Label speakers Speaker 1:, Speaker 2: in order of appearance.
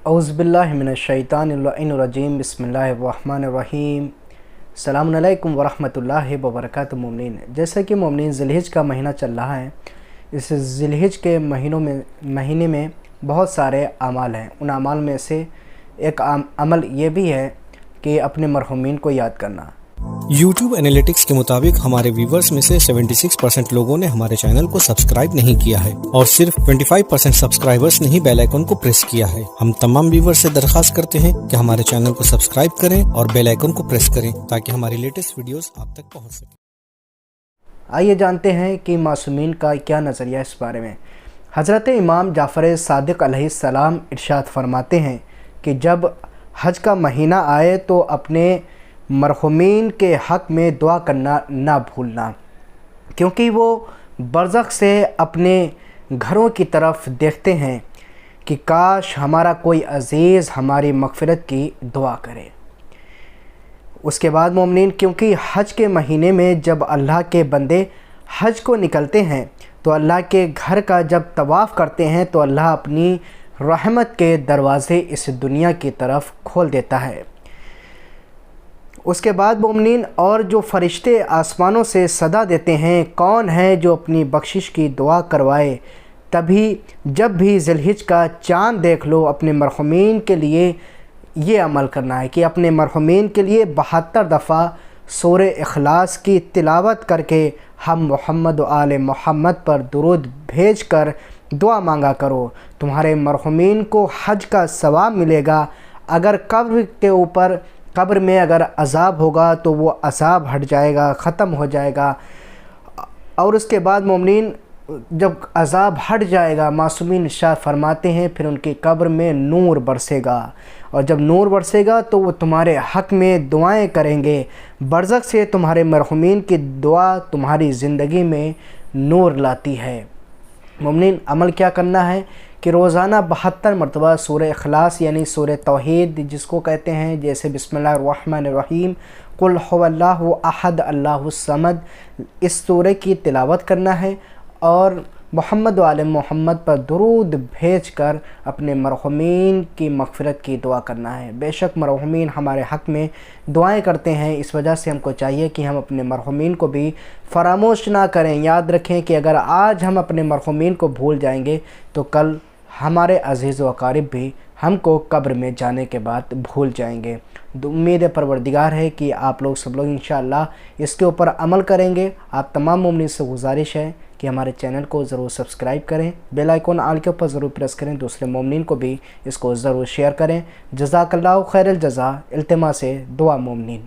Speaker 1: اعوذ باللہ من الشیطان الرجیم بسم اللہ الرحمن الرحیم السلام علیکم ورحمۃ اللہ وبرکاتہ۔ مومنین، جیسا کہ مومنین ذی الحج کا مہینہ چل رہا ہے، اس ذی الحج کے مہینے میں بہت سارے اعمال ہیں۔ ان اعمال میں سے ایک عمل یہ بھی ہے کہ اپنے مرحومین کو یاد کرنا۔
Speaker 2: یوٹیوب انالیٹکس کے مطابق ہمارے ویورز میں سے 76% لوگوں نے ہمارے چینل کو سبسکرائب نہیں کیا ہے اور صرف 25% سبسکرائبرز نے ہی بیل آئیکن کو پریس کیا ہے۔ ہم تمام ویورز سے درخواست کرتے ہیں کہ ہمارے چینل کو سبسکرائب کریں اور بیل آئیکن کو پریس کریں تاکہ ہماری لیٹسٹ ویڈیوز آپ تک پہنچ سکیں۔
Speaker 1: آئیے جانتے ہیں کہ معصومین کا کیا نظریہ اس بارے میں۔ حضرت امام جعفر صادق علیہ السلام ارشاد فرماتے ہیں کہ جب حج کا مہینہ آئے تو اپنے مرحومین کے حق میں دعا کرنا نہ بھولنا، کیونکہ وہ برزخ سے اپنے گھروں کی طرف دیکھتے ہیں کہ کاش ہمارا کوئی عزیز ہماری مغفرت کی دعا کرے۔ اس کے بعد مومنین، کیونکہ حج کے مہینے میں جب اللہ کے بندے حج کو نکلتے ہیں تو اللہ کے گھر کا جب طواف کرتے ہیں تو اللہ اپنی رحمت کے دروازے اس دنیا کی طرف کھول دیتا ہے۔ اس کے بعد مومنین، اور جو فرشتے آسمانوں سے صدا دیتے ہیں، کون ہے جو اپنی بخشش کی دعا کروائے؟ تبھی جب بھی ذی الحج کا چاند دیکھ لو، اپنے مرحومین کے لیے یہ عمل کرنا ہے کہ اپنے مرحومین کے لیے 72 دفعہ سورہ اخلاص کی تلاوت کر کے ہم محمد و آل محمد پر درود بھیج کر دعا مانگا کرو۔ تمہارے مرحومین کو حج کا ثواب ملے گا۔ اگر قبر میں اگر عذاب ہوگا تو وہ عذاب ہٹ جائے گا، ختم ہو جائے گا۔ اور اس کے بعد مومنین، جب عذاب ہٹ جائے گا، معصومین ارشاد فرماتے ہیں پھر ان کی قبر میں نور برسے گا، اور جب نور برسے گا تو وہ تمہارے حق میں دعائیں کریں گے۔ برزخ سے تمہارے مرحومین کی دعا تمہاری زندگی میں نور لاتی ہے۔ مومنین، عمل کیا کرنا ہے کہ روزانہ 72 مرتبہ سورہ اخلاص یعنی سورہ توحید جس کو کہتے ہیں، جیسے بسم اللہ الرحمن الرحیم، قل هو اللہ احد اللہ الصمد، اس سورہ کی تلاوت کرنا ہے اور محمد و آل محمد پر درود بھیج کر اپنے مرحومین کی مغفرت کی دعا کرنا ہے۔ بے شک مرحومین ہمارے حق میں دعائیں کرتے ہیں، اس وجہ سے ہم کو چاہیے کہ ہم اپنے مرحومین کو بھی فراموش نہ کریں۔ یاد رکھیں کہ اگر آج ہم اپنے مرحومین کو بھول جائیں گے تو کل ہمارے عزیز و اقارب بھی ہم کو قبر میں جانے کے بعد بھول جائیں گے۔ امید پروردگار ہے کہ آپ لوگ سب لوگ انشاءاللہ اس کے اوپر عمل کریں گے۔ آپ تمام مومنین سے گزارش ہے کہ ہمارے چینل کو ضرور سبسکرائب کریں، بیل آئیکن آل کے اوپر ضرور پریس کریں، دوسرے مومنین کو بھی اس کو ضرور شیئر کریں۔ جزاک اللہ خیر الجزا، التماس دعا مومنین۔